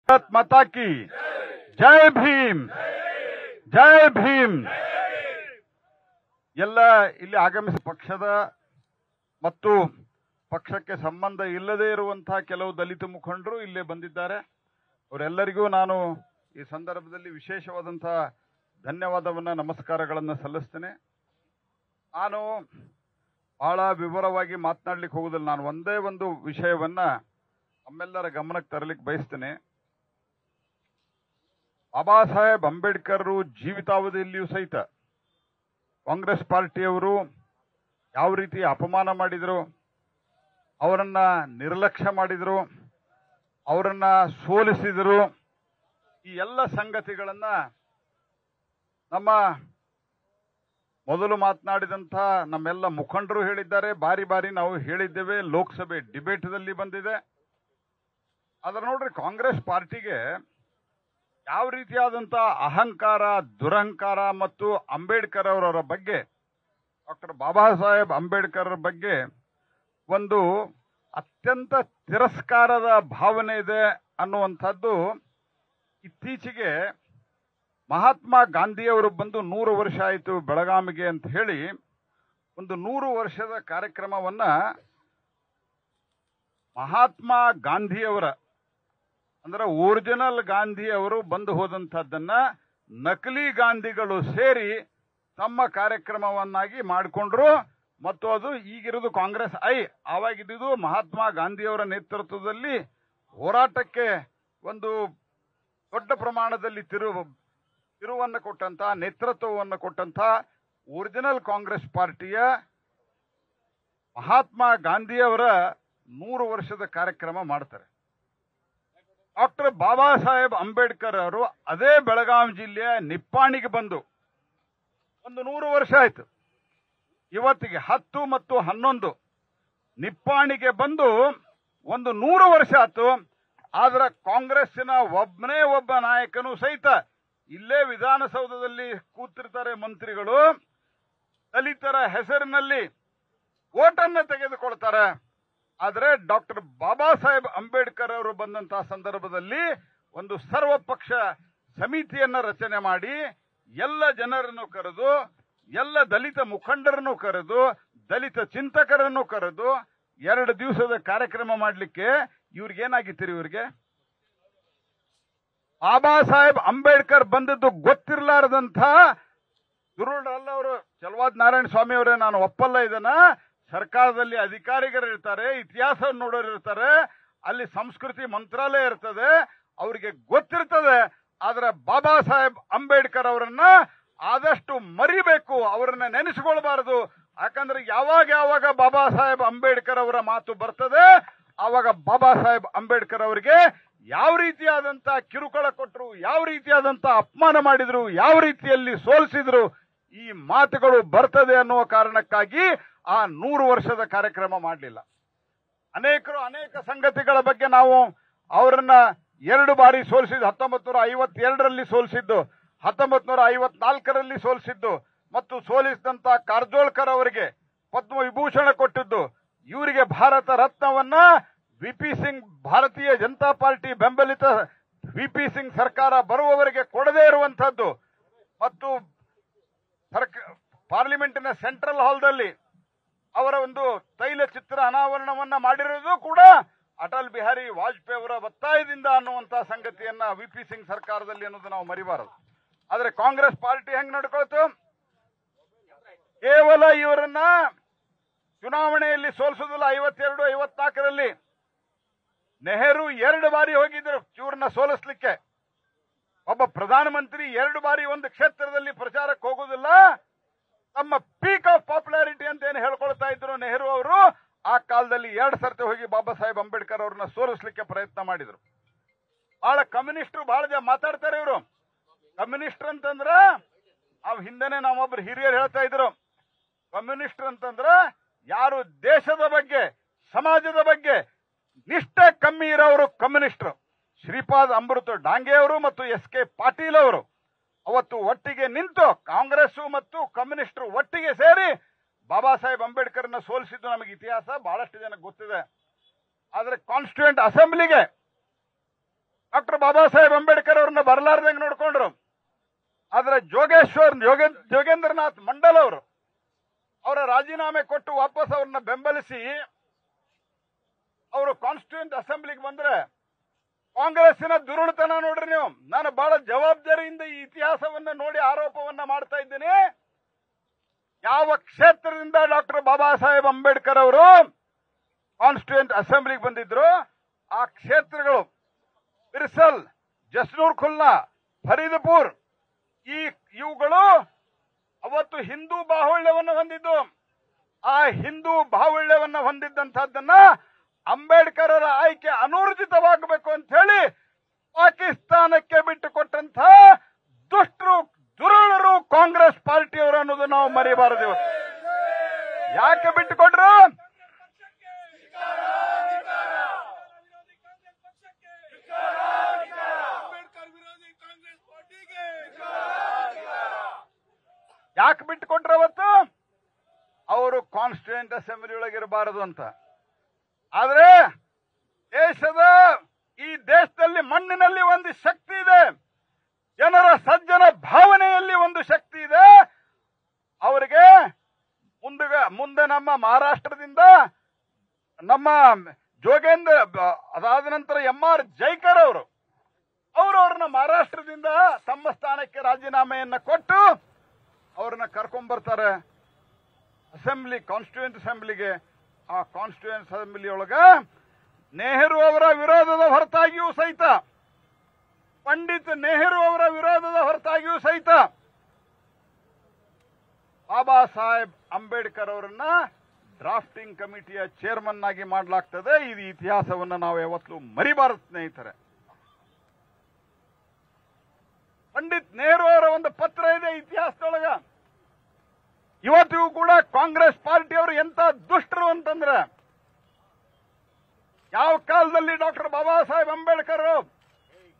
ಭಾರತ್ ಮಾತಾ ಕಿ ಜೈ ಭೀಮ್, ಜೈ ಭೀಮ್. ಎಲ್ಲ ಇಲ್ಲಿ ಆಗಮಿಸಿದ ಪಕ್ಷದ ಮತ್ತು ಪಕ್ಷಕ್ಕೆ ಸಂಬಂಧ ಇಲ್ಲದೇ ಇರುವಂತಹ ಕೆಲವು ದಲಿತ ಮುಖಂಡರು ಇಲ್ಲೇ ಬಂದಿದ್ದಾರೆ. ಅವರೆಲ್ಲರಿಗೂ ನಾನು ಈ ಸಂದರ್ಭದಲ್ಲಿ ವಿಶೇಷವಾದಂತಹ ಧನ್ಯವಾದವನ್ನ, ನಮಸ್ಕಾರಗಳನ್ನು ಸಲ್ಲಿಸ್ತೇನೆ. ನಾನು ಬಹಳ ವಿವರವಾಗಿ ಮಾತನಾಡಲಿಕ್ಕೆ ಹೋಗುದಿಲ್ಲ. ನಾನು ಒಂದೇ ಒಂದು ವಿಷಯವನ್ನ ನಮ್ಮೆಲ್ಲರ ಗಮನಕ್ಕೆ ತರಲಿಕ್ಕೆ ಬಯಸ್ತೇನೆ. ಬಾಬಾ ಸಾಹೇಬ್ ಅಂಬೇಡ್ಕರ್ ಜೀವಿತಾವಧಿಯಲ್ಲಿಯೂ ಸಹಿತ ಕಾಂಗ್ರೆಸ್ ಪಾರ್ಟಿಯವರು ಯಾವ ರೀತಿ ಅಪಮಾನ ಮಾಡಿದರು, ಅವರನ್ನ ನಿರ್ಲಕ್ಷ್ಯ ಮಾಡಿದರು, ಅವರನ್ನ ಸೋಲಿಸಿದರು, ಈ ಎಲ್ಲ ಸಂಗತಿಗಳನ್ನ ನಮ್ಮ ಮೊದಲು ಮಾತನಾಡಿದಂಥ ನಮ್ಮೆಲ್ಲ ಮುಖಂಡರು ಹೇಳಿದ್ದಾರೆ. ಬಾರಿ ಬಾರಿ ನಾವು ಹೇಳಿದ್ದೇವೆ, ಲೋಕಸಭೆ ಡಿಬೇಟ್ದಲ್ಲಿ ಬಂದಿದೆ. ಅದರ ನೋಡ್ರಿ, ಕಾಂಗ್ರೆಸ್ ಪಾರ್ಟಿಗೆ ಯಾವ ರೀತಿಯಾದಂಥ ಅಹಂಕಾರ, ದುರಹಂಕಾರ ಮತ್ತು ಅಂಬೇಡ್ಕರ್ ಅವರ ಬಗ್ಗೆ, ಡಾಕ್ಟರ್ ಬಾಬಾ ಸಾಹೇಬ್ ಅಂಬೇಡ್ಕರ್ ಬಗ್ಗೆ ಒಂದು ಅತ್ಯಂತ ತಿರಸ್ಕಾರದ ಭಾವನೆ ಇದೆ ಅನ್ನುವಂಥದ್ದು ಇತ್ತೀಚೆಗೆ ಮಹಾತ್ಮ ಗಾಂಧಿಯವರು ಬಂದು 100 ವರ್ಷ ಆಯಿತು ಬೆಳಗಾವಿಗೆ ಅಂತ ಹೇಳಿ ಒಂದು 100 ವರ್ಷದ ಕಾರ್ಯಕ್ರಮವನ್ನ ಮಹಾತ್ಮ ಗಾಂಧಿಯವರ ಅಂದ್ರೆ ಒರಿಜಿನಲ್ ಗಾಂಧಿಯವರು ಬಂದು ಹೋದಂಥದ್ದನ್ನ ನಕಲಿ ಗಾಂಧಿಗಳು ಸೇರಿ ತಮ್ಮ ಕಾರ್ಯಕ್ರಮವನ್ನಾಗಿ ಮಾಡಿಕೊಂಡ್ರು. ಮತ್ತು ಅದು ಈಗಿರೋದು ಕಾಂಗ್ರೆಸ್ ಆವಾಗಿದ್ದು ಮಹಾತ್ಮ ಗಾಂಧಿಯವರ ನೇತೃತ್ವದಲ್ಲಿ ಹೋರಾಟಕ್ಕೆ ಒಂದು ದೊಡ್ಡ ಪ್ರಮಾಣದಲ್ಲಿ ತಿರುವನ್ನು ಕೊಟ್ಟಂತ, ನೇತೃತ್ವವನ್ನು ಕೊಟ್ಟಂತ ಒರಿಜಿನಲ್ ಕಾಂಗ್ರೆಸ್ ಪಾರ್ಟಿಯ ಮಹಾತ್ಮ ಗಾಂಧಿಯವರ 100 ವರ್ಷದ ಕಾರ್ಯಕ್ರಮ ಮಾಡ್ತಾರೆ. ಡಾಕ್ಟರ್ ಬಾಬಾ ಸಾಹೇಬ್ ಅಂಬೇಡ್ಕರ್ ಅವರು ಅದೇ ಬೆಳಗಾವಿ ಜಿಲ್ಲೆಯ ನಿಪ್ಪಾಣಿಗೆ ಬಂದು ಒಂದು 100 ವರ್ಷ ಆಯ್ತು. ಇವತ್ತಿಗೆ 10 ಮತ್ತು 11 ನಿಪ್ಪಾಣಿಗೆ ಬಂದು ಒಂದು 100 ವರ್ಷ ಆಯ್ತು. ಆದ್ರೆ ಕಾಂಗ್ರೆಸ್ಸಿನ ಒಬ್ಬನೇ ಒಬ್ಬ ನಾಯಕನು ಸಹಿತ ಇಲ್ಲೇ ವಿಧಾನಸೌಧದಲ್ಲಿ ಕೂತಿರ್ತಾರೆ ಮಂತ್ರಿಗಳು, ದಲಿತರ ಹೆಸರಿನಲ್ಲಿ ಓಟನ್ನು ತೆಗೆದುಕೊಳ್ತಾರೆ. ಆದರೆ ಡಾಕ್ಟರ್ ಬಾಬಾ ಸಾಹೇಬ್ ಅಂಬೇಡ್ಕರ್ ಅವರು ಬಂದಂತಹ ಸಂದರ್ಭದಲ್ಲಿ ಒಂದು ಸರ್ವಪಕ್ಷ ಸಮಿತಿಯನ್ನ ರಚನೆ ಮಾಡಿ ಎಲ್ಲ ಜನರನ್ನು ಕರೆದು, ಎಲ್ಲ ದಲಿತ ಮುಖಂಡರನ್ನು ಕರೆದು, ದಲಿತ ಚಿಂತಕರನ್ನು ಕರೆದು 2 ದಿವಸದ ಕಾರ್ಯಕ್ರಮ ಮಾಡಲಿಕ್ಕೆ ಇವ್ರಿಗೇನಾಗಿತ್ತೀರಿ? ಇವ್ರಿಗೆ ಬಾಬಾ ಸಾಹೇಬ್ ಅಂಬೇಡ್ಕರ್ ಬಂದದ್ದು ಗೊತ್ತಿರಲಾರದಂಥ ದುರುಳಲ್ಲ ಅವರು. ಚಲವಾದ್ ನಾರಾಯಣ ಸ್ವಾಮಿ ಅವರೇ, ನಾನು ಒಪ್ಪಲ್ಲ ಇದನ್ನ. ಸರ್ಕಾರದಲ್ಲಿ ಅಧಿಕಾರಿಗಳು ಇರ್ತಾರೆ, ಇತಿಹಾಸ ನೋಡೋರು ಇರ್ತಾರೆ, ಅಲ್ಲಿ ಸಂಸ್ಕೃತಿ ಮಂತ್ರಾಲಯ ಇರ್ತದೆ, ಅವರಿಗೆ ಗೊತ್ತಿರ್ತದೆ. ಆದ್ರೆ ಬಾಬಾ ಸಾಹೇಬ್ ಅಂಬೇಡ್ಕರ್ ಅವರನ್ನ ಆದಷ್ಟು ಮರಿಬೇಕು, ಅವರನ್ನ ನೆನೆಸಿಕೊಳ್ಬಾರದು. ಯಾಕಂದ್ರೆ ಯಾವಾಗ ಬಾಬಾ ಸಾಹೇಬ್ ಅಂಬೇಡ್ಕರ್ ಅವರ ಮಾತು ಬರ್ತದೆ, ಆವಾಗ ಬಾಬಾ ಸಾಹೇಬ್ ಅಂಬೇಡ್ಕರ್ ಅವರಿಗೆ ಯಾವ ರೀತಿಯಾದಂತ ಕಿರುಕುಳ ಕೊಟ್ಟರು, ಯಾವ ರೀತಿಯಾದಂತ ಅಪಮಾನ ಮಾಡಿದ್ರು, ಯಾವ ರೀತಿಯಲ್ಲಿ ಸೋಲಿಸಿದ್ರು, ಈ ಮಾತುಗಳು ಬರ್ತದೆ ಅನ್ನುವ ಕಾರಣಕ್ಕಾಗಿ ಆ 100 ವರ್ಷದ ಕಾರ್ಯಕ್ರಮ ಮಾಡಲಿಲ್ಲ. ಅನೇಕರು ಅನೇಕ ಸಂಗತಿಗಳ ಬಗ್ಗೆ ನಾವು ಅವರನ್ನ 2 ಬಾರಿ ಸೋಲಿಸಿದ್ದು, 1952ರಲ್ಲಿ ಸೋಲಿಸಿದ್ದು, 1954ರಲ್ಲಿ ಸೋಲಿಸಿದ್ದು, ಮತ್ತು ಸೋಲಿಸಿದಂತ ಕಾರಜೋಳ್ಕರ್ ಅವರಿಗೆ ಪದ್ಮವಿಭೂಷಣ ಕೊಟ್ಟಿದ್ದು, ಇವರಿಗೆ ಭಾರತ ರತ್ನವನ್ನ ವಿಪಿ ಸಿಂಗ್, ಭಾರತೀಯ ಜನತಾ ಪಾರ್ಟಿ ಬೆಂಬಲಿತ ವಿಪಿ ಸಿಂಗ್ ಸರ್ಕಾರ ಬರುವವರೆಗೆ ಕೊಡದೇ ಇರುವಂತಹದ್ದು, ಮತ್ತು ಪಾರ್ಲಿಮೆಂಟಿನ ಸೆಂಟ್ರಲ್ ಹಾಲ್ದಲ್ಲಿ ಅವರ ಒಂದು ತೈಲ ಚಿತ್ರ ಅನಾವರಣವನ್ನ ಮಾಡಿರೋದು ಕೂಡ ಅಟಲ್ ಬಿಹಾರಿ ವಾಜಪೇಯಿ ಅವರ ಒತ್ತಾಯದಿಂದ ಅನ್ನುವಂತಹ ಸಂಗತಿಯನ್ನ ವಿಪಿ ಸಿಂಗ್ ಸರ್ಕಾರದಲ್ಲಿ ಅನ್ನೋದು ನಾವು ಮರಿಬಾರದು. ಆದ್ರೆ ಕಾಂಗ್ರೆಸ್ ಪಾರ್ಟಿ ಹೆಂಗ್ ನಡ್ಕೊಳ್ತು? ಕೇವಲ ಇವರನ್ನ ಚುನಾವಣೆಯಲ್ಲಿ ಸೋಲಿಸುವುದಿಲ್ಲ. 52, 54ರಲ್ಲಿ ನೆಹರು 2 ಬಾರಿ ಹೋಗಿದ್ರು ಇವ್ರನ್ನ ಸೋಲಿಸ್ಲಿಕ್ಕೆ. ಒಬ್ಬ ಪ್ರಧಾನಮಂತ್ರಿ 2 ಬಾರಿ ಒಂದು ಕ್ಷೇತ್ರದಲ್ಲಿ ಪ್ರಚಾರಕ್ಕೆ ಹೋಗುವುದಿಲ್ಲ. ತಮ್ಮ ಪೀಕ್ ಆಫ್ ಪಾಪ್ಯುಲಾರಿಟಿ ಅಂತ ಏನು ಹೇಳ್ಕೊಳ್ತಾ ಇದ್ರು ನೆಹರು ಅವರು, ಆ ಕಾಲದಲ್ಲಿ 2 ಸರ್ತಿ ಹೋಗಿ ಬಾಬಾ ಸಾಹೇಬ್ ಅಂಬೇಡ್ಕರ್ ಅವ್ರನ್ನ ಸೋಲಿಸ್ಲಿಕ್ಕೆ ಪ್ರಯತ್ನ ಮಾಡಿದ್ರು. ಬಹಳ ಕಮ್ಯುನಿಸ್ಟರು ಬಹಳ ಜನ ಮಾತಾಡ್ತಾರೆ. ಇವರು ಕಮ್ಯುನಿಸ್ಟರ್ ಅಂತಂದ್ರ, ನಾವು ಹಿಂದೆನೆ ನಾವೊಬ್ರು ಹಿರಿಯರು ಹೇಳ್ತಾ ಇದ್ರು, ಕಮ್ಯುನಿಸ್ಟರ್ ಅಂತಂದ್ರ ಯಾರು ದೇಶದ ಬಗ್ಗೆ, ಸಮಾಜದ ಬಗ್ಗೆ ನಿಷ್ಠೆ ಕಮ್ಮಿ ಇರೋರು ಕಮ್ಯುನಿಸ್ಟರು. ಶ್ರೀಪಾದ್ ಅಮೃತ ಡಾಂಗೆ ಅವರು ಮತ್ತು ಎಸ್ ಕೆ ಪಾಟೀಲ್ ಅವರು ಅವತ್ತು ಒಟ್ಟಿಗೆ ನಿಂತು ಕಾಂಗ್ರೆಸ್ ಮತ್ತು ಕಮ್ಯುನಿಸ್ಟರು ಒಟ್ಟಿಗೆ ಸೇರಿ ಬಾಬಾ ಸಾಹೇಬ್ ಅಂಬೇಡ್ಕರ್ನ ಸೋಲಿಸಿದ್ದು ನಮಗೆ ಇತಿಹಾಸ ಬಹಳಷ್ಟು ಜನಕ್ಕೆ ಗೊತ್ತಿದೆ. ಆದರೆ ಕಾನ್ಸ್ಟಿಟ್ಯೂಯೆಂಟ್ ಅಸೆಂಬ್ಲಿಗೆ ಡಾಕ್ಟರ್ ಬಾಬಾ ಸಾಹೇಬ್ ಅಂಬೇಡ್ಕರ್ ಅವ್ರನ್ನ ಬರಲಾರ್ದಂಗೆ ನೋಡ್ಕೊಂಡ್ರು. ಆದ್ರೆ ಯೋಗೇಂದ್ರನಾಥ್ ಮಂಡಲ್ ಅವರು ಅವರ ರಾಜೀನಾಮೆ ಕೊಟ್ಟು ವಾಪಸ್ ಅವ್ರನ್ನ ಬೆಂಬಲಿಸಿ ಅವರು ಕಾನ್ಸ್ಟಿಟ್ಯೂಂಟ್ ಅಸೆಂಬ್ಲಿಗೆ ಬಂದ್ರೆ ಕಾಂಗ್ರೆಸ್ಸಿನ ದುರುಳತನ ನೋಡ್ರಿ ನೀವು. ನಾನು ಬಹಳ ಜವಾಬ್ದಾರಿಯಿಂದ ಈ ಇತಿಹಾಸವನ್ನ ನೋಡಿ ಆರೋಪವನ್ನ ಮಾಡ್ತಾ ಇದ್ದೀನಿ. ಯಾವ ಕ್ಷೇತ್ರದಿಂದ ಡಾಕ್ಟರ್ ಬಾಬಾ ಸಾಹೇಬ್ ಅಂಬೇಡ್ಕರ್ ಅವರು ಕಾನ್ಸ್ಟಿಟ್ಯೂಂಟ್ ಅಸೆಂಬ್ಲಿಗೆ ಬಂದಿದ್ರು ಆ ಕ್ಷೇತ್ರಗಳು ಬಿರ್ಸಲ್, ಜಸ್ನೂರ್ ಖುಲ್ನಾ, ಫರೀದ್ಪುರ್ ಇವುಗಳು ಅವತ್ತು ಹಿಂದೂ ಬಾಹುಳ್ಯವನ್ನು ಹೊಂದಿದ್ದು. ಆ ಹಿಂದೂ ಬಾಹುಳ್ಯವನ್ನು ಹೊಂದಿದ್ದಂತಹದ್ದನ್ನ ಅಂಬೇಡ್ಕರ್ ಅವರ ಆಯ್ಕೆ ಅನೂರ್ಜಿತವಾಗಬೇಕು ಅಂತ ಹೇಳಿ ಪಾಕಿಸ್ತಾನಕ್ಕೆ ಬಿಟ್ಟುಕೊಟ್ಟಂತ ದುಷ್ಟರು ದುರುಳರು ಕಾಂಗ್ರೆಸ್ ಪಾರ್ಟಿಯವರು ಅನ್ನೋದು ನಾವು ಮರೆಯಬಾರದು. ಯಾಕೆ ಬಿಟ್ಟುಕೊಟ್ರು? ಯಾಕೆ ಬಿಟ್ಟುಕೊಟ್ರು? ಅವತ್ತು ಅವರು ಕಾನ್ಸ್ಟಿಟ್ಯೂಂಟ್ ಅಸೆಂಬ್ಲಿ ಒಳಗಿರಬಾರದು ಅಂತ. ಆದ್ರೆ ಈ ದೇಶದಲ್ಲಿ ಮಣ್ಣಿನಲ್ಲಿ ಒಂದು ಶಕ್ತಿ ಇದೆ, ಜನರ ಸಜ್ಜನ ಭಾವನೆಯಲ್ಲಿ ಒಂದು ಶಕ್ತಿ ಇದೆ. ಅವರಿಗೆ ಮುಂದೆ ನಮ್ಮ ಮಹಾರಾಷ್ಟ್ರದಿಂದ ನಮ್ಮ ಜೋಗೇಂದ್ರ, ಅದಾದ ನಂತರ MR ಜೈಕರ್ ಅವ್ರನ್ನ ಮಹಾರಾಷ್ಟ್ರದಿಂದ ತಮ್ಮ ಸ್ಥಾನಕ್ಕೆ ರಾಜೀನಾಮೆಯನ್ನ ಕೊಟ್ಟು ಅವ್ರನ್ನ ಕರ್ಕೊಂಡ್ಬರ್ತಾರೆ ಅಸೆಂಬ್ಲಿ, ಕಾನ್ಸ್ಟಿಟ್ಯೂಂಟ್ ಅಸೆಂಬ್ಲಿಗೆ. ಆ ಕಾನ್ಸ್ಟಿಟ್ಯೂಂಟ್ ಅಸೆಂಬ್ಲಿ ಒಳಗ ನೆಹರು ಅವರ ವಿರೋಧದ ಹೊರತಾಗಿಯೂ ಸಹಿತ, ಪಂಡಿತ್ ನೆಹರು ಅವರ ವಿರೋಧದ ಹೊರತಾಗಿಯೂ ಸಹಿತ ಬಾಬಾ ಸಾಹೇಬ್ ಅಂಬೇಡ್ಕರ್ ಅವರನ್ನ ಡ್ರಾಫ್ಟಿಂಗ್ ಕಮಿಟಿಯ ಚೇರ್ಮನ್ ಆಗಿ ಮಾಡಲಾಗ್ತದೆ. ಇದು ಇತಿಹಾಸವನ್ನ ನಾವು ಯಾವತ್ತೂ ಮರಿಬಾರದು ಸ್ನೇಹಿತರೆ. ಪಂಡಿತ್ ನೆಹರು ಅವರ ಒಂದು ಪತ್ರ ಇದೆ ಇತಿಹಾಸದೊಳಗ. ಇವತ್ತಿಗೂ ಕೂಡ ಕಾಂಗ್ರೆಸ್ ಪಾರ್ಟಿಯವರು ಎಂತ ದುಷ್ಟರು ಅಂತಂದ್ರೆ, ಯಾವ ಕಾಲದಲ್ಲಿ ಡಾಕ್ಟರ್ ಬಾಬಾ ಸಾಹೇಬ್ ಅಂಬೇಡ್ಕರ್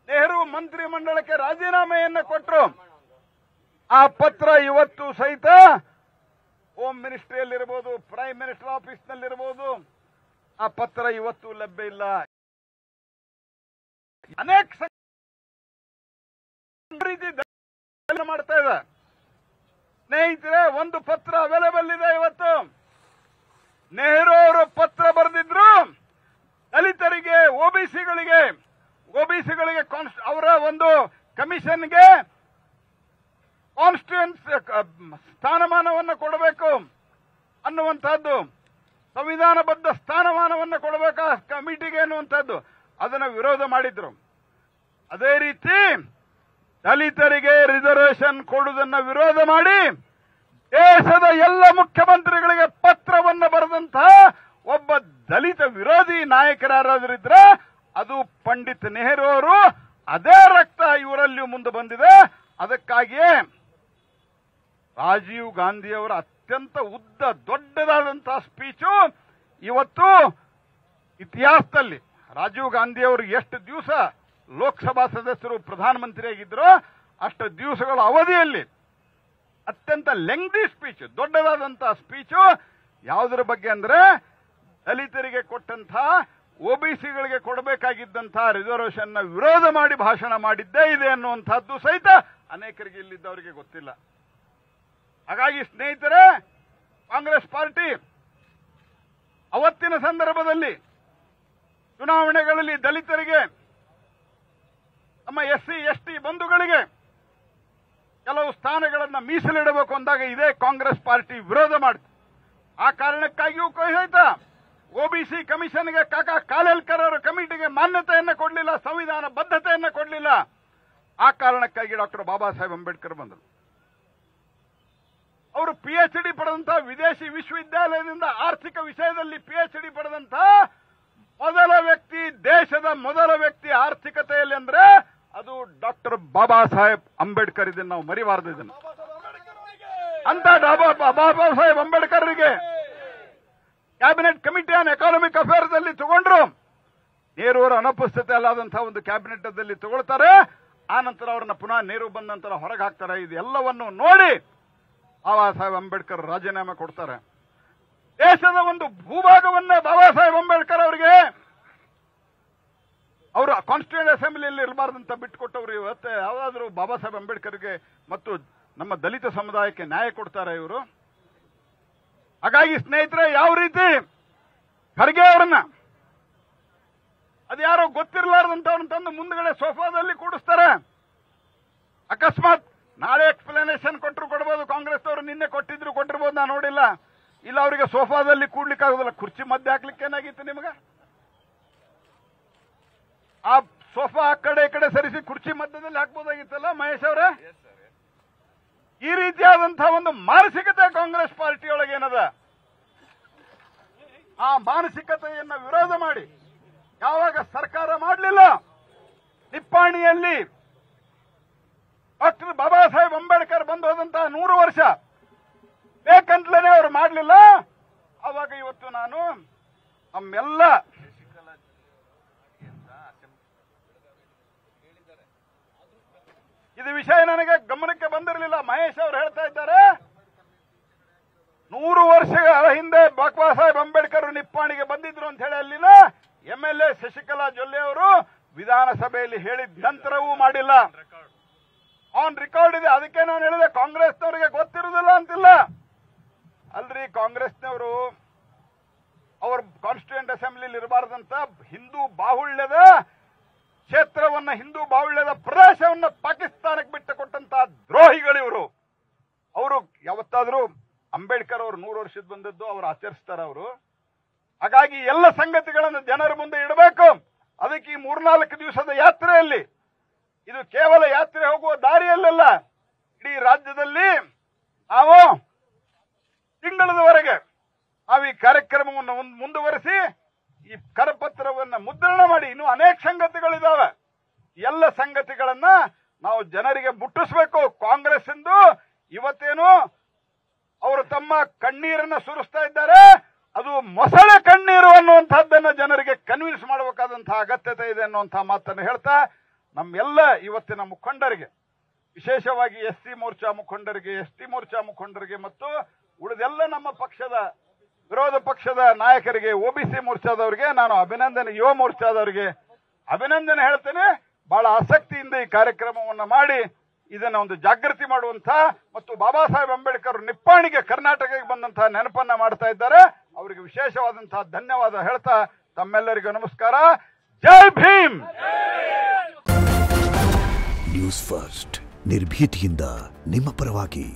ನೆಹರು ಮಂತ್ರಿ ಮಂಡಲಕ್ಕೆ ರಾಜೀನಾಮೆಯನ್ನ ಕೊಟ್ಟರು, ಆ ಪತ್ರ ಇವತ್ತು ಸಹಿತ ಹೋಮ್ ಮಿನಿಸ್ಟ್ರಿಯಲ್ಲಿರ್ಬೋದು, ಪ್ರೈಮ್ ಮಿನಿಸ್ಟರ್ ಆಫೀಸ್ನಲ್ಲಿರ್ಬೋದು, ಆ ಪತ್ರ ಇವತ್ತು ಲಭ್ಯ ಇಲ್ಲ. ಅನೇಕ ರೀತಿ ಮಾಡ್ತಾ ಇದೆ ಸ್ನೇಹಿತರೆ. ಒಂದು ಪತ್ರ ಅವೈಲೇಬಲ್ ಇದೆ ಇವತ್ತು. ನೆಹರು ಅವರು ಪತ್ರ ಬರೆದಿದ್ರು ದಲಿತರಿಗೆ, ಓಬಿಸಿಗಳಿಗೆ ಅವರ ಒಂದು ಕಮಿಷನ್ಗೆ ಕಾನ್ಸ್ಟಿಟ್ಯೂನ್ಸ್ ಸ್ಥಾನಮಾನವನ್ನು ಕೊಡಬೇಕು ಅನ್ನುವಂಥದ್ದು, ಸಂವಿಧಾನಬದ್ಧ ಸ್ಥಾನಮಾನವನ್ನು ಕೊಡಬೇಕು ಆ ಕಮಿಟಿಗೆ ಅನ್ನುವಂಥದ್ದು, ಅದನ್ನು ವಿರೋಧ ಮಾಡಿದ್ರು. ಅದೇ ರೀತಿ ದಲಿತರಿಗೆ ರಿಸರ್ವೇಶನ್ ಕೊಡುವುದನ್ನ ವಿರೋಧ ಮಾಡಿ ದೇಶದ ಎಲ್ಲ ಮುಖ್ಯಮಂತ್ರಿಗಳಿಗೆ ಪತ್ರವನ್ನು ಬರೆದಂತಹ ಒಬ್ಬ ದಲಿತ ವಿರೋಧಿ ನಾಯಕರಾದ್ರಿದ್ರೆ ಅದು ಪಂಡಿತ್ ನೆಹರು ಅವರು. ಅದೇ ರಕ್ತ ಇವರಲ್ಲಿ ಮುಂದೆ ಬಂದಿದೆ. ಅದಕ್ಕಾಗಿಯೇ ರಾಜೀವ್ ಗಾಂಧಿ ಅವರ ಅತ್ಯಂತ ದೊಡ್ಡದಾದಂತಹ ಸ್ಪೀಚು ಇವತ್ತು ಇತಿಹಾಸದಲ್ಲಿ. ರಾಜೀವ್ ಗಾಂಧಿ ಅವರು ಎಷ್ಟು ದಿವಸ ಲೋಕಸಭಾ ಸದಸ್ಯರು ಪ್ರಧಾನಮಂತ್ರಿಯಾಗಿದ್ರು ಅಷ್ಟು ದಿವಸಗಳ ಅವಧಿಯಲ್ಲಿ ಅತ್ಯಂತ ಲೆಂಗ್ದಿ ಸ್ಪೀಚ್, ದೊಡ್ಡದಾದಂತಹ ಸ್ಪೀಚು ಯಾವುದರ ಬಗ್ಗೆ ಅಂದ್ರೆ ದಲಿತರಿಗೆ ಕೊಟ್ಟಂತಹ, ಓಬಿಸಿಗಳಿಗೆ ಕೊಡಬೇಕಾಗಿದ್ದಂತಹ ರಿಸರ್ವೇಶನ್ ನ ವಿರೋಧ ಮಾಡಿ ಭಾಷಣ ಮಾಡಿದ್ದೇ ಇದೆ ಅನ್ನುವಂಥದ್ದು ಸಹಿತ ಅನೇಕರಿಗೆ ಇಲ್ಲಿದ್ದವರಿಗೆ ಗೊತ್ತಿಲ್ಲ. ಹಾಗಾಗಿ ಸ್ನೇಹಿತರೆ, ಕಾಂಗ್ರೆಸ್ ಪಾರ್ಟಿ ಅವತ್ತಿನ ಸಂದರ್ಭದಲ್ಲಿ ಚುನಾವಣೆಗಳಲ್ಲಿ ದಲಿತರಿಗೆ, ನಮ್ಮ SC ST ಬಂಧುಗಳಿಗೆ ಕೆಲವು ಸ್ಥಾನಗಳನ್ನ ಮೀಸಲಿಡಬೇಕು ಅಂದಾಗ ಇದೇ ಕಾಂಗ್ರೆಸ್ ಪಾರ್ಟಿ ವಿರೋಧ ಮಾಡಿತು. ಆ ಕಾರಣಕ್ಕಾಗಿಯೂ ಸಹಿತ OBC ಕಮಿಷನ್ಗೆ ಕಾಕಾ ಕಾಲೇಲ್ಕರ್ ಅವರ ಕಮಿಟಿಗೆ ಮಾನ್ಯತೆಯನ್ನು ಕೊಡಲಿಲ್ಲ, ಸಂವಿಧಾನ ಬದ್ಧತೆಯನ್ನು ಕೊಡಲಿಲ್ಲ. ಆ ಕಾರಣಕ್ಕಾಗಿ ಡಾಕ್ಟರ್ ಬಾಬಾ ಸಾಹೇಬ್ ಅಂಬೇಡ್ಕರ್ ಬಂದರು. ಅವರು PhD ಪಡೆದಂತಹ, ವಿದೇಶಿ ವಿಶ್ವವಿದ್ಯಾಲಯದಿಂದ ಆರ್ಥಿಕ ವಿಷಯದಲ್ಲಿ PhD ಪಡೆದಂತಹ ಮೊದಲ ವ್ಯಕ್ತಿ, ದೇಶದ ಮೊದಲ ವ್ಯಕ್ತಿ ಆರ್ಥಿಕತೆಯಲ್ಲಿ ಅಂದ್ರೆ ಅದು ಡಾಕ್ಟರ್ ಬಾಬಾ ಸಾಹೇಬ್ ಅಂಬೇಡ್ಕರ್. ಇದನ್ನು ನಾವು ಮರಿಬಾರದು. ಇದನ್ನು ಅಂತ ಬಾಬಾ ಸಾಹೇಬ್ ಅಂಬೇಡ್ಕರ್ಗೆ cabinet committee on economic affairs ಅಲ್ಲಿ ತಗೊಂಡ್ರು. ನೆಹರು ಅವರ ಅನುಪಸ್ಥಿತಿ ಅಲ್ಲಾದಂತಹ ಒಂದು ಕ್ಯಾಬಿನೆಟ್ ಅಲ್ಲಿ ತಗೊಳ್ತಾರೆ. ಆ ನಂತರ ಅವ್ರನ್ನ ಪುನಃ ನೆಹರು ಬಂದ ನಂತರ ಹೊರಗೆ ಹಾಕ್ತಾರೆ. ಇದೆಲ್ಲವನ್ನು ನೋಡಿ ಬಾಬಾ ಸಾಹೇಬ್ ಅಂಬೇಡ್ಕರ್ ರಾಜೀನಾಮೆ ಕೊಡ್ತಾರೆ. ದೇಶದ ಒಂದು ಭೂಭಾಗವನ್ನ ಬಾಬಾ ಸಾಹೇಬ್ ಅಂಬೇಡ್ಕರ್ ಅವರಿಗೆ ಅವರು ಕಾನ್ಸ್ಟಿಟ್ಯೂಂಟ್ ಅಸೆಂಬ್ಲಿಯಲ್ಲಿ ಇರಬಾರ್ದಂತ ಬಿಟ್ಟುಕೊಟ್ಟವ್ರು. ಇವತ್ತು ಯಾವ್ದಾದ್ರು ಬಾಬಾ ಸಾಹೇಬ್ ಅಂಬೇಡ್ಕರ್ಗೆ ಮತ್ತು ನಮ್ಮ ದಲಿತ ಸಮುದಾಯಕ್ಕೆ ನ್ಯಾಯ ಕೊಡ್ತಾರೆ ಇವರು. ಹಾಗಾಗಿ ಸ್ನೇಹಿತರೆ, ಯಾವ ರೀತಿ ಖರ್ಗೆ ಅವರನ್ನ ಅದ್ಯಾರೋ ಗೊತ್ತಿರಲಾರ್ದಂತವ್ರನ್ನ ತಂದು ಮುಂದ್ಗಡೆ ಸೋಫಾದಲ್ಲಿ ಕೂಡಿಸ್ತಾರೆ. ಅಕಸ್ಮಾತ್ ನಾಳೆ ಎಕ್ಸ್ಪ್ಲನೇಷನ್ ಕೊಟ್ಟರು ಕೊಡ್ಬೋದು, ಕಾಂಗ್ರೆಸ್ ಅವರು ನಿನ್ನೆ ಕೊಟ್ಟಿರ್ಬೋದು, ನಾನು ನೋಡಿಲ್ಲ. ಇಲ್ಲ ಅವರಿಗೆ ಸೋಫಾದಲ್ಲಿ ಕೂಡ್ಲಿಕ್ಕೆ ಆಗೋದಿಲ್ಲ, ಕುರ್ಚಿ ಮಧ್ಯೆ ಹಾಕ್ಲಿಕ್ಕೆ ಏನಾಗಿತ್ತು ನಿಮ್ಗೆ? ಆ ಸೋಫಾ ಆ ಕಡೆ ಈ ಕಡೆ ಸರಿಸಿ ಕುರ್ಚಿ ಮಧ್ಯದಲ್ಲಿ ಹಾಕ್ಬೋದಾಗಿತ್ತಲ್ಲ ಮಹೇಶ್ ಅವರೇ. ಈ ರೀತಿಯಾದಂತಹ ಒಂದು ಮಾನಸಿಕತೆ ಕಾಂಗ್ರೆಸ್ ಪಾರ್ಟಿಯೊಳಗೆ ಏನದ, ಆ ಮಾನಸಿಕತೆಯನ್ನ ವಿರೋಧ ಮಾಡಿ ಯಾವಾಗ ಸರ್ಕಾರ ಮಾಡಲಿಲ್ಲ, ನಿಪ್ಪಾಣಿಯಲ್ಲಿ ಡಾಕ್ಟರ್ ಬಾಬಾ ಸಾಹೇಬ್ ಅಂಬೇಡ್ಕರ್ ಬಂದು ಹೋದಂತಹ 100 ವರ್ಷ ಬೇಕಂತಲೇ ಅವರು ಮಾಡಲಿಲ್ಲ. ಅವಾಗ ಇವತ್ತು ನಾನು ನಮ್ಮೆಲ್ಲ ಇದು ವಿಷಯ ನನಗೆ ಗಮನಕ್ಕೆ ಬಂದಿರಲಿಲ್ಲ. ಮಹೇಶ್ ಅವರು ಹೇಳ್ತಾ ಇದ್ದಾರೆ 100 ವರ್ಷಗಳ ಹಿಂದೆ ಬಾಬಾ ಸಾಹೇಬ್ ಅಂಬೇಡ್ಕರ್ ನಿಪ್ಪಾಣಿಗೆ ಬಂದಿದ್ರು ಅಂತ ಹೇಳಿ ಅಲ್ಲಿನ MLA ಶಶಿಕಲಾ ಜೊಲ್ಲೆ ಅವರು ವಿಧಾನಸಭೆಯಲ್ಲಿ ಹೇಳಿದ ನಂತರವೂ ಮಾಡಿಲ್ಲ. ಆನ್ ರೆಕಾರ್ಡ್ ಇದೆ. ಅದಕ್ಕೆ ನಾನು ಹೇಳಿದೆ ಕಾಂಗ್ರೆಸ್ನವರಿಗೆ ಗೊತ್ತಿರುವುದಿಲ್ಲ ಅಂತಿಲ್ಲ. ಅಲ್ರಿ, ಕಾಂಗ್ರೆಸ್ನವರು ಅವ್ರ ಕಾನ್ಸ್ಟಿಟ್ಯೂಂಟ್ ಅಸೆಂಬ್ಲಿಯಲ್ಲಿ ಇರಬಾರ್ದಂತ ಹಿಂದೂ ಬಾಹುಳ್ಯದ ಕ್ಷೇತ್ರವನ್ನ, ಹಿಂದೂ ಬಾಹುಳ್ಯದ ಪ್ರದೇಶವನ್ನ ಪಾಕಿಸ್ತಾನಕ್ಕೆ ಬಿಟ್ಟು ಕೊಟ್ಟಂತಹ ದ್ರೋಹಿಗಳಿವರು. ಅವರು ಯಾವತ್ತಾದ್ರೂ ಅಂಬೇಡ್ಕರ್ ಅವರು 100 ವರ್ಷದ ಬಂದದ್ದು ಅವರು ಆಚರಿಸ್ತಾರ ಅವರು. ಹಾಗಾಗಿ ಎಲ್ಲ ಸಂಗತಿಗಳನ್ನು ಜನರ ಮುಂದೆ ಇಡಬೇಕು. ಅದಕ್ಕೆ ಈ 3-4 ದಿವಸದ ಯಾತ್ರೆಯಲ್ಲಿ, ಇದು ಕೇವಲ ಯಾತ್ರೆ ಹೋಗುವ ದಾರಿಯಲ್ಲ, ಇಡೀ ರಾಜ್ಯದಲ್ಲಿ ನಾವು ತಿಂಗಳದವರೆಗೆ ನಾವು ಈ ಕಾರ್ಯಕ್ರಮವನ್ನು ಮುಂದುವರೆಸಿ ಈ ಕರಪತ್ರವನ್ನ ಮುದ್ರಣ ಮಾಡಿ ಇನ್ನೂ ಅನೇಕ ಸಂಗತಿಗಳಿದಾವೆ. ಎಲ್ಲ ಸಂಗತಿಗಳನ್ನ ನಾವು ಜನರಿಗೆ ಮುಟ್ಟಿಸಬೇಕು. ಕಾಂಗ್ರೆಸ್ ಎಂದು ಇವತ್ತೇನು ಅವರು ತಮ್ಮ ಕಣ್ಣೀರನ್ನ ಸುರಿಸ್ತಾ ಇದ್ದಾರೆ, ಅದು ಮೊಸಳೆ ಕಣ್ಣೀರು ಅನ್ನುವಂಥದ್ದನ್ನ ಜನರಿಗೆ ಕನ್ವಿನ್ಸ್ ಮಾಡಬೇಕಾದಂತಹ ಅಗತ್ಯತೆ ಇದೆ ಅನ್ನುವಂತಹ ಮಾತನ್ನು ಹೇಳ್ತಾ, ನಮ್ಮೆಲ್ಲ ಇವತ್ತಿನ ಮುಖಂಡರಿಗೆ, ವಿಶೇಷವಾಗಿ SC ಮೋರ್ಚಾ ಮುಖಂಡರಿಗೆ, ST ಮೋರ್ಚಾ ಮುಖಂಡರಿಗೆ ಮತ್ತು ಉಳಿದೆಲ್ಲ ನಮ್ಮ ಪಕ್ಷದ ವಿರೋಧ ಪಕ್ಷದ ನಾಯಕರಿಗೆ, OBC ಮೋರ್ಚಾದವರಿಗೆ ನಾನು ಅಭಿನಂದನೆ, ಯುವ ಮೋರ್ಚಾದವರಿಗೆ ಅಭಿನಂದನೆ ಹೇಳ್ತೇನೆ. ಬಹಳ ಆಸಕ್ತಿಯಿಂದ ಈ ಕಾರ್ಯಕ್ರಮವನ್ನು ಮಾಡಿ ಇದನ್ನ ಒಂದು ಜಾಗೃತಿ ಮಾಡುವಂತ ಮತ್ತು ಬಾಬಾ ಸಾಹೇಬ್ ಅಂಬೇಡ್ಕರ್ ನಿಪ್ಪಾಣಿಗೆ ಕರ್ನಾಟಕಕ್ಕೆ ಬಂದಂತಹ ನೆನಪನ್ನ ಮಾಡ್ತಾ ಇದ್ದಾರೆ. ಅವರಿಗೆ ವಿಶೇಷವಾದಂತಹ ಧನ್ಯವಾದ ಹೇಳ್ತಾ ತಮ್ಮೆಲ್ಲರಿಗೂ ನಮಸ್ಕಾರ. ಜೈ ಭೀಮ್. ನ್ಯೂಸ್ ಫಸ್ಟ್, ನಿರ್ಭೀತಿಯಿಂದ ನಿಮ್ಮ ಪರವಾಗಿ.